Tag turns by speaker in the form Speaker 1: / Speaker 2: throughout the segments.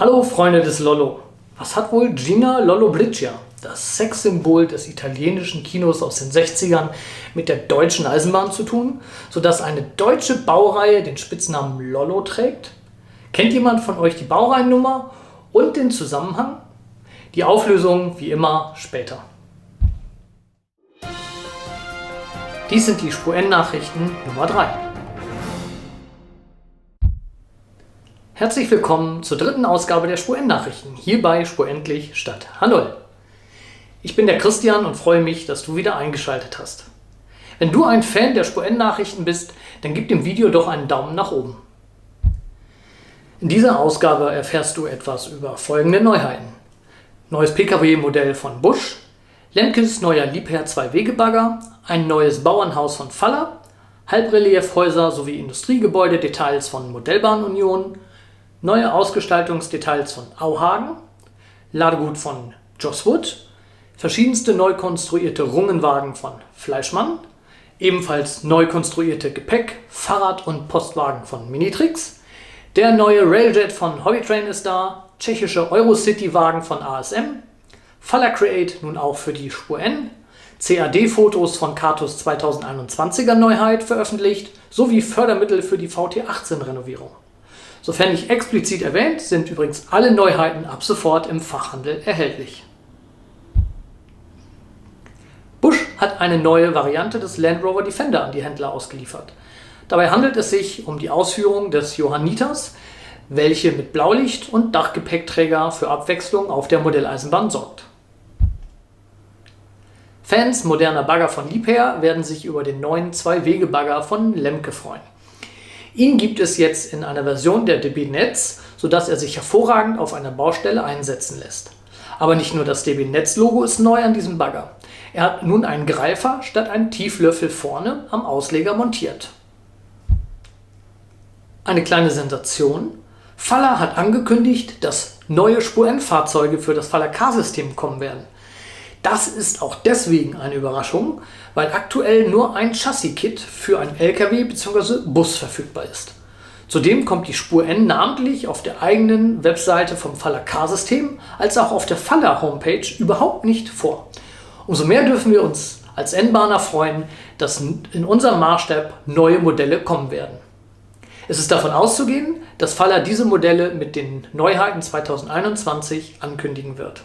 Speaker 1: Hallo Freunde des Lollo. Was hat wohl Gina Lollobrigida, das Sexsymbol des italienischen Kinos aus den 60ern, mit der Deutschen Eisenbahn zu tun, sodass eine deutsche Baureihe den Spitznamen Lollo trägt? Kennt jemand von euch die Baureihennummer und den Zusammenhang? Die Auflösung wie immer später. Dies sind die Spur-N-Nachrichten Nummer 3. Herzlich willkommen zur dritten Ausgabe der Spur-N-Nachrichten, hier bei Spur Endlich statt H0. Ich bin der Christian und freue mich, dass du wieder eingeschaltet hast. Wenn du ein Fan der Spur-N-Nachrichten bist, dann gib dem Video doch einen Daumen nach oben. In dieser Ausgabe erfährst du etwas über folgende Neuheiten. Neues Pkw-Modell von Busch, Lemkes neuer Liebherr 2-Wege-Bagger, ein neues Bauernhaus von Faller, Halbreliefhäuser sowie Industriegebäude-Details von Modellbahn Union, neue Ausgestaltungsdetails von Auhagen, Ladegut von Josswood, verschiedenste neu konstruierte Rungenwagen von Fleischmann, ebenfalls neu konstruierte Gepäck-, Fahrrad- und Postwagen von Minitrix, der neue Railjet von Hobbytrain ist da, tschechische Eurocity-Wagen von ASM, Faller Create nun auch für die Spur N, CAD-Fotos von Katus 2021er Neuheit veröffentlicht, sowie Fördermittel für die VT18-Renovierung. Sofern nicht explizit erwähnt, sind übrigens alle Neuheiten ab sofort im Fachhandel erhältlich. Busch hat eine neue Variante des Land Rover Defender an die Händler ausgeliefert. Dabei handelt es sich um die Ausführung des Johanniters, welche mit Blaulicht und Dachgepäckträger für Abwechslung auf der Modelleisenbahn sorgt. Fans moderner Bagger von Liebherr werden sich über den neuen 2-Wege-Bagger von Lemke freuen. Ihn gibt es jetzt in einer Version der DB Netz, sodass er sich hervorragend auf einer Baustelle einsetzen lässt. Aber nicht nur das DB Netz-Logo ist neu an diesem Bagger. Er hat nun einen Greifer statt einen Tieflöffel vorne am Ausleger montiert. Eine kleine Sensation: Faller hat angekündigt, dass neue Spur-N-Fahrzeuge für das Faller Car-System kommen werden. Das ist auch deswegen eine Überraschung, weil aktuell nur ein Chassis-Kit für einen LKW bzw. Bus verfügbar ist. Zudem kommt die Spur N namentlich auf der eigenen Webseite vom Faller Car-System als auch auf der Faller Homepage überhaupt nicht vor. Umso mehr dürfen wir uns als N-Bahner freuen, dass in unserem Maßstab neue Modelle kommen werden. Es ist davon auszugehen, dass Faller diese Modelle mit den Neuheiten 2021 ankündigen wird.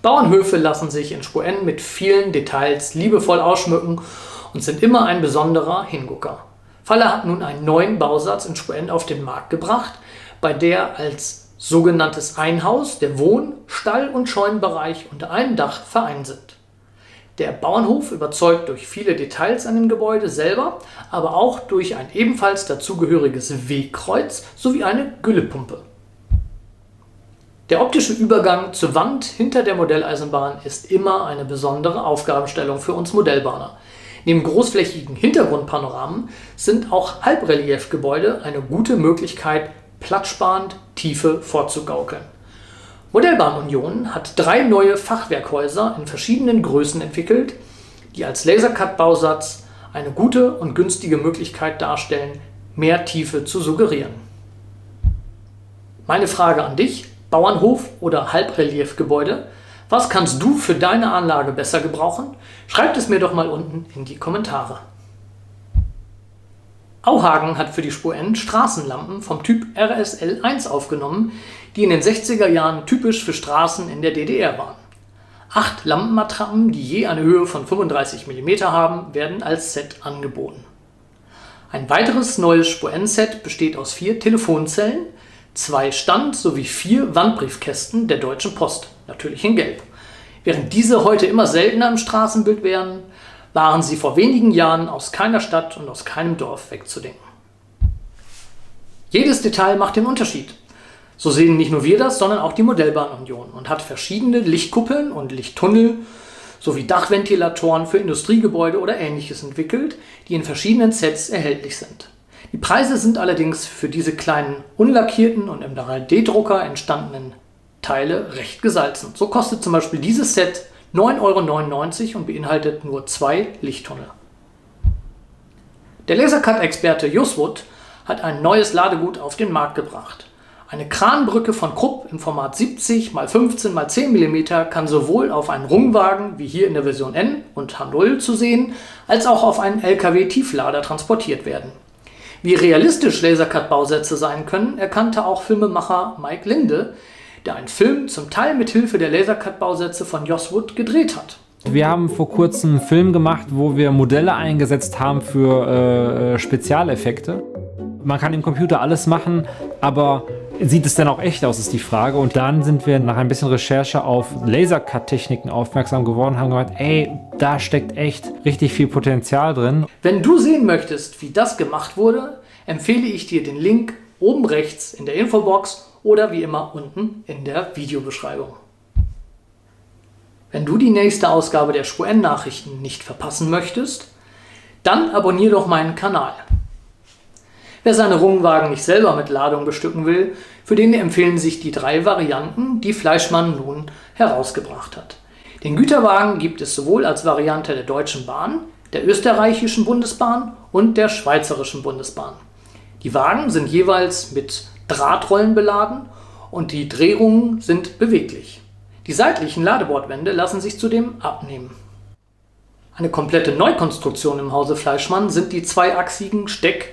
Speaker 1: Bauernhöfe lassen sich in Spur N mit vielen Details liebevoll ausschmücken und sind immer ein besonderer Hingucker. Faller hat nun einen neuen Bausatz in Spur N auf den Markt gebracht, bei der als sogenanntes Einhaus der Wohn-, Stall- und Scheunenbereich unter einem Dach vereint sind. Der Bauernhof überzeugt durch viele Details an dem Gebäude selber, aber auch durch ein ebenfalls dazugehöriges Wegkreuz sowie eine Güllepumpe. Der optische Übergang zur Wand hinter der Modelleisenbahn ist immer eine besondere Aufgabenstellung für uns Modellbahner. Neben großflächigen Hintergrundpanoramen sind auch Halbreliefgebäude eine gute Möglichkeit, platzsparend Tiefe vorzugaukeln. Modellbahn Union hat 3 neue Fachwerkhäuser in verschiedenen Größen entwickelt, die als Lasercut-Bausatz eine gute und günstige Möglichkeit darstellen, mehr Tiefe zu suggerieren. Meine Frage an dich: Bauernhof oder Halbreliefgebäude? Was kannst du für deine Anlage besser gebrauchen? Schreibt es mir doch mal unten in die Kommentare. Auhagen hat für die Spur N Straßenlampen vom Typ RSL1 aufgenommen, die in den 60er Jahren typisch für Straßen in der DDR waren. 8 Lampenattrappen, die je eine Höhe von 35 mm haben, werden als Set angeboten. Ein weiteres neues Spur N-Set besteht aus 4 Telefonzellen, 2 Stand- sowie 4 Wandbriefkästen der Deutschen Post, natürlich in Gelb. Während diese heute immer seltener im Straßenbild werden, waren sie vor wenigen Jahren aus keiner Stadt und aus keinem Dorf wegzudenken. Jedes Detail macht den Unterschied. So sehen nicht nur wir das, sondern auch die Modellbahn Union und hat verschiedene Lichtkuppeln und Lichttunnel sowie Dachventilatoren für Industriegebäude oder Ähnliches entwickelt, die in verschiedenen Sets erhältlich sind. Die Preise sind allerdings für diese kleinen unlackierten und im 3D-Drucker entstandenen Teile recht gesalzen. So kostet zum Beispiel dieses Set 9,99 € und beinhaltet nur 2 Lichttunnel. Der Lasercut-Experte Josswood hat ein neues Ladegut auf den Markt gebracht. Eine Kranbrücke von Krupp im Format 70 x 15 x 10 mm kann sowohl auf einen Rungwagen wie hier in der Version N und H0 zu sehen, als auch auf einen LKW-Tieflader transportiert werden. Wie realistisch Lasercut-Bausätze sein können, erkannte auch Filmemacher Mike Linde, der einen Film zum Teil mit Hilfe der Lasercut-Bausätze von Joss Woods gedreht hat.
Speaker 2: Wir haben vor kurzem einen Film gemacht, wo wir Modelle eingesetzt haben für Spezialeffekte. Man kann im Computer alles machen, aber sieht es denn auch echt aus, ist die Frage. Und dann sind wir nach ein bisschen Recherche auf Lasercut-Techniken aufmerksam geworden und haben gemeint, ey, da steckt echt richtig viel Potenzial drin.
Speaker 1: Wenn du sehen möchtest, wie das gemacht wurde, empfehle ich dir den Link oben rechts in der Infobox oder wie immer unten in der Videobeschreibung. Wenn du die nächste Ausgabe der Spur N-Nachrichten nicht verpassen möchtest, dann abonniere doch meinen Kanal. Wer seine Rungwagen nicht selber mit Ladung bestücken will, für den empfehlen sich die 3 Varianten, die Fleischmann nun herausgebracht hat. Den Güterwagen gibt es sowohl als Variante der Deutschen Bahn, der österreichischen Bundesbahn und der schweizerischen Bundesbahn. Die Wagen sind jeweils mit Drahtrollen beladen und die Drehungen sind beweglich. Die seitlichen Ladebordwände lassen sich zudem abnehmen. Eine komplette Neukonstruktion im Hause Fleischmann sind die zweiachsigen Steck-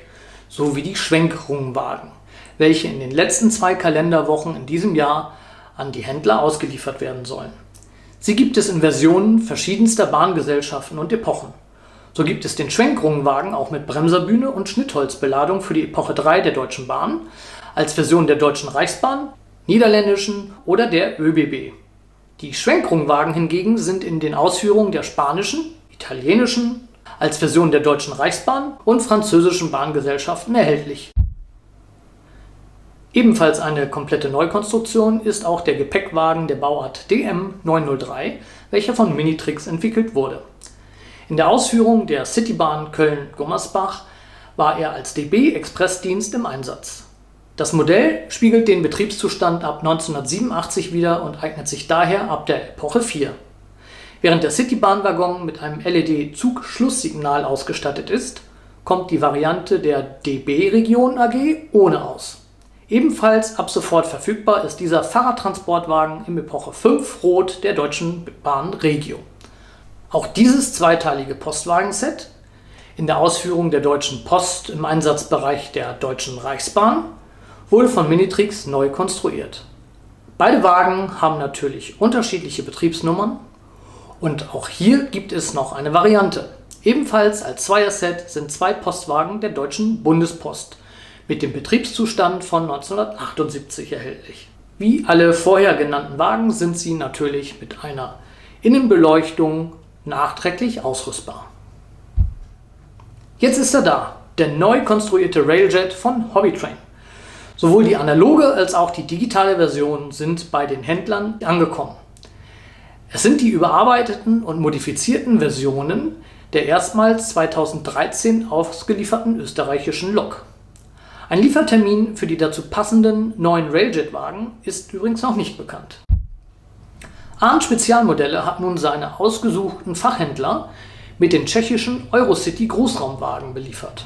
Speaker 1: sowie die Schwenkrungwagen, welche in den letzten 2 Kalenderwochen in diesem Jahr an die Händler ausgeliefert werden sollen. Sie gibt es in Versionen verschiedenster Bahngesellschaften und Epochen. So gibt es den Schwenkrungwagen auch mit Bremserbühne und Schnittholzbeladung für die Epoche 3 der Deutschen Bahn, als Version der Deutschen Reichsbahn, niederländischen oder der ÖBB. Die Schwenkrungwagen hingegen sind in den Ausführungen der spanischen, italienischen, als Version der Deutschen Reichsbahn und französischen Bahngesellschaften erhältlich. Ebenfalls eine komplette Neukonstruktion ist auch der Gepäckwagen der Bauart DM 903, welcher von Minitrix entwickelt wurde. In der Ausführung der Citybahn Köln-Gummersbach war er als DB-Expressdienst im Einsatz. Das Modell spiegelt den Betriebszustand ab 1987 wider und eignet sich daher ab der Epoche 4. Während der Citybahn-Waggon mit einem LED-Zugschlusssignal ausgestattet ist, kommt die Variante der DB Region AG ohne aus. Ebenfalls ab sofort verfügbar ist dieser Fahrradtransportwagen im Epoche 5 Rot der Deutschen Bahn Regio. Auch dieses zweiteilige Postwagenset, in der Ausführung der Deutschen Post im Einsatzbereich der Deutschen Reichsbahn, wurde von Minitrix neu konstruiert. Beide Wagen haben natürlich unterschiedliche Betriebsnummern und auch hier gibt es noch eine Variante. Ebenfalls als Zweierset sind 2 Postwagen der Deutschen Bundespost mit dem Betriebszustand von 1978 erhältlich. Wie alle vorher genannten Wagen sind sie natürlich mit einer Innenbeleuchtung nachträglich ausrüstbar. Jetzt ist er da, der neu konstruierte Railjet von Hobbytrain. Sowohl die analoge als auch die digitale Version sind bei den Händlern angekommen. Es sind die überarbeiteten und modifizierten Versionen der erstmals 2013 ausgelieferten österreichischen Lok. Ein Liefertermin für die dazu passenden neuen Railjet-Wagen ist übrigens noch nicht bekannt. Arndt Spezialmodelle hat nun seine ausgesuchten Fachhändler mit den tschechischen Eurocity Großraumwagen beliefert.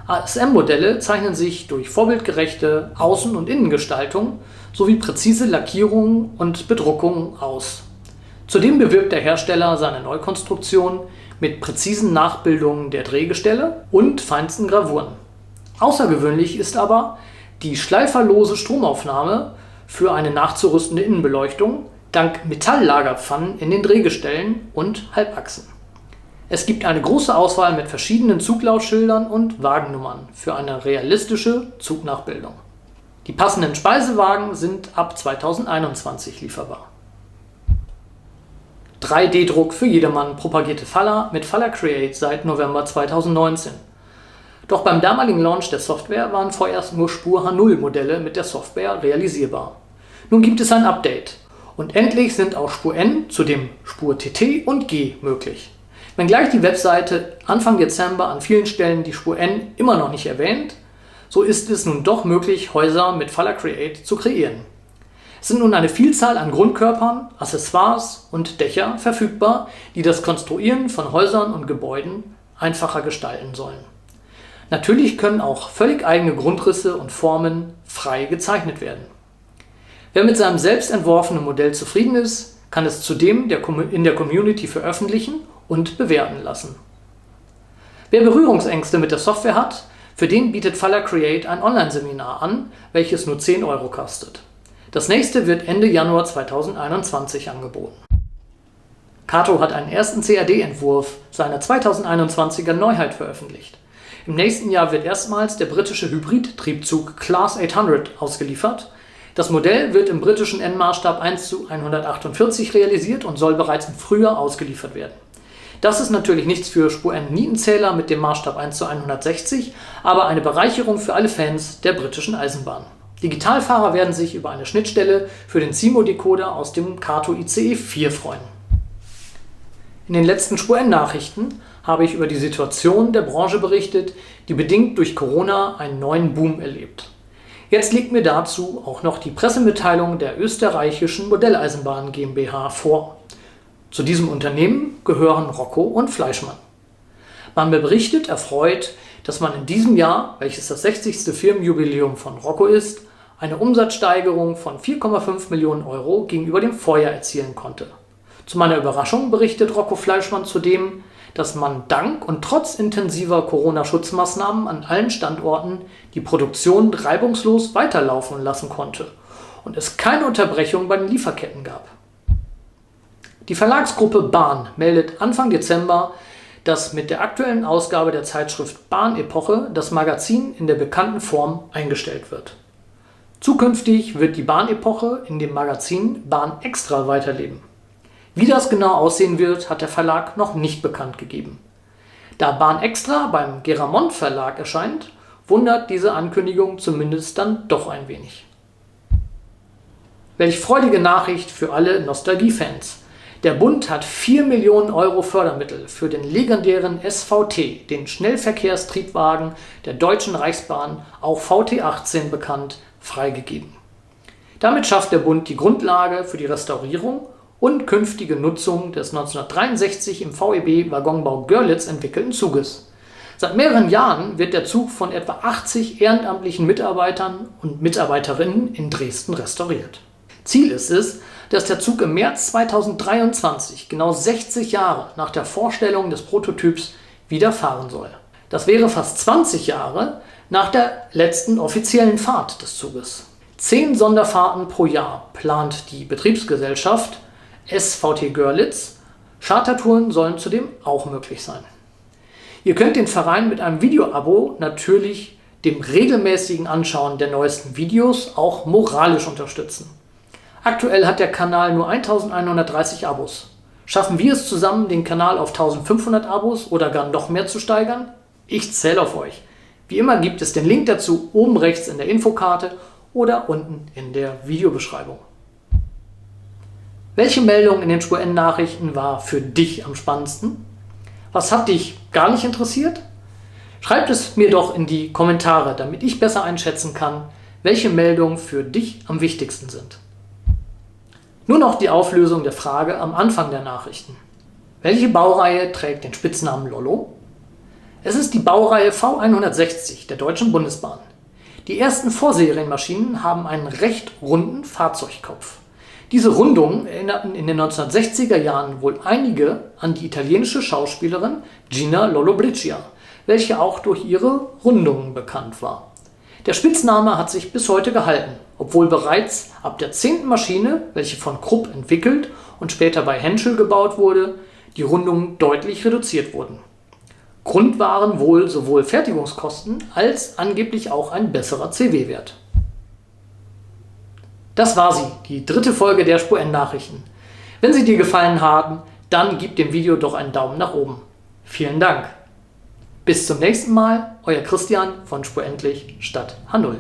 Speaker 1: ASM-Modelle zeichnen sich durch vorbildgerechte Außen- und Innengestaltung sowie präzise Lackierungen und Bedruckungen aus. Zudem bewirbt der Hersteller seine Neukonstruktion mit präzisen Nachbildungen der Drehgestelle und feinsten Gravuren. Außergewöhnlich ist aber die schleiferlose Stromaufnahme für eine nachzurüstende Innenbeleuchtung dank Metalllagerpfannen in den Drehgestellen und Halbachsen. Es gibt eine große Auswahl mit verschiedenen Zuglautschildern und Wagennummern für eine realistische Zugnachbildung. Die passenden Speisewagen sind ab 2021 lieferbar. 3D-Druck für jedermann propagierte Faller mit Faller Create seit November 2019. Doch beim damaligen Launch der Software waren vorerst nur Spur H0-Modelle mit der Software realisierbar. Nun gibt es ein Update und endlich sind auch Spur N, zudem Spur TT und G möglich. Wenngleich die Webseite Anfang Dezember an vielen Stellen die Spur N immer noch nicht erwähnt, so ist es nun doch möglich, Häuser mit Faller Create zu kreieren. Es sind nun eine Vielzahl an Grundkörpern, Accessoires und Dächer verfügbar, die das Konstruieren von Häusern und Gebäuden einfacher gestalten sollen. Natürlich können auch völlig eigene Grundrisse und Formen frei gezeichnet werden. Wer mit seinem selbst entworfenen Modell zufrieden ist, kann es zudem in der Community veröffentlichen und bewerten lassen. Wer Berührungsängste mit der Software hat, für den bietet Faller Create ein Online-Seminar an, welches nur 10 Euro kostet. Das nächste wird Ende Januar 2021 angeboten. Kato hat einen ersten CAD-Entwurf seiner 2021er Neuheit veröffentlicht. Im nächsten Jahr wird erstmals der britische Hybrid-Triebzug Class 800 ausgeliefert. Das Modell wird im britischen N-Maßstab 1:148 realisiert und soll bereits im Frühjahr ausgeliefert werden. Das ist natürlich nichts für Spur-N-Nietenzähler mit dem Maßstab 1:160, aber eine Bereicherung für alle Fans der britischen Eisenbahn. Digitalfahrer werden sich über eine Schnittstelle für den CIMO-Decoder aus dem Kato ICE 4 freuen. In den letzten Spur-N-Nachrichten habe ich über die Situation der Branche berichtet, die bedingt durch Corona einen neuen Boom erlebt. Jetzt liegt mir dazu auch noch die Pressemitteilung der österreichischen Modelleisenbahn GmbH vor. Zu diesem Unternehmen gehören Rocco und Fleischmann. Man berichtet erfreut, dass man in diesem Jahr, welches das 60. Firmenjubiläum von Rocco ist, eine Umsatzsteigerung von 4,5 Millionen Euro gegenüber dem Vorjahr erzielen konnte. Zu meiner Überraschung berichtet Rocco Fleischmann zudem, dass man dank und trotz intensiver Corona-Schutzmaßnahmen an allen Standorten die Produktion reibungslos weiterlaufen lassen konnte und es keine Unterbrechung bei den Lieferketten gab. Die Verlagsgruppe Bahn meldet Anfang Dezember, dass mit der aktuellen Ausgabe der Zeitschrift Bahn-Epoche das Magazin in der bekannten Form eingestellt wird. Zukünftig wird die Bahn-Epoche in dem Magazin Bahn Extra weiterleben. Wie das genau aussehen wird, hat der Verlag noch nicht bekannt gegeben. Da Bahn Extra beim Garamond Verlag erscheint, wundert diese Ankündigung zumindest dann doch ein wenig. Welch freudige Nachricht für alle Nostalgie-Fans! Der Bund hat 4 Millionen Euro Fördermittel für den legendären SVT, den Schnellverkehrstriebwagen der Deutschen Reichsbahn, auch VT18 bekannt, freigegeben. Damit schafft der Bund die Grundlage für die Restaurierung und künftige Nutzung des 1963 im VEB-Waggonbau Görlitz entwickelten Zuges. Seit mehreren Jahren wird der Zug von etwa 80 ehrenamtlichen Mitarbeitern und Mitarbeiterinnen in Dresden restauriert. Ziel ist es, dass der Zug im März 2023, genau 60 Jahre nach der Vorstellung des Prototyps, wieder fahren soll. Das wäre fast 20 Jahre nach der letzten offiziellen Fahrt des Zuges. 10 Sonderfahrten pro Jahr plant die Betriebsgesellschaft SVT Görlitz. Chartertouren sollen zudem auch möglich sein. Ihr könnt den Verein mit einem Videoabo natürlich dem regelmäßigen Anschauen der neuesten Videos auch moralisch unterstützen. Aktuell hat der Kanal nur 1130 Abos. Schaffen wir es zusammen, den Kanal auf 1500 Abos oder gar noch mehr zu steigern? Ich zähle auf euch. Wie immer gibt es den Link dazu oben rechts in der Infokarte oder unten in der Videobeschreibung. Welche Meldung in den Spur-N-Nachrichten war für dich am spannendsten? Was hat dich gar nicht interessiert? Schreibt es mir doch in die Kommentare, damit ich besser einschätzen kann, welche Meldungen für dich am wichtigsten sind. Nur noch die Auflösung der Frage am Anfang der Nachrichten. Welche Baureihe trägt den Spitznamen Lollo? Es ist die Baureihe V160 der Deutschen Bundesbahn. Die ersten Vorserienmaschinen haben einen recht runden Fahrzeugkopf. Diese Rundungen erinnerten in den 1960er Jahren wohl einige an die italienische Schauspielerin Gina Lollobrigida, welche auch durch ihre Rundungen bekannt war. Der Spitzname hat sich bis heute gehalten, obwohl bereits ab der 10. Maschine, welche von Krupp entwickelt und später bei Henschel gebaut wurde, die Rundungen deutlich reduziert wurden. Grund waren wohl sowohl Fertigungskosten als angeblich auch ein besserer CW-Wert. Das war sie, die 3. Folge der Spur-N-Nachrichten. Wenn sie dir gefallen haben, dann gib dem Video doch einen Daumen nach oben. Vielen Dank. Bis zum nächsten Mal, euer Christian von Spur Endlich Stadt H0.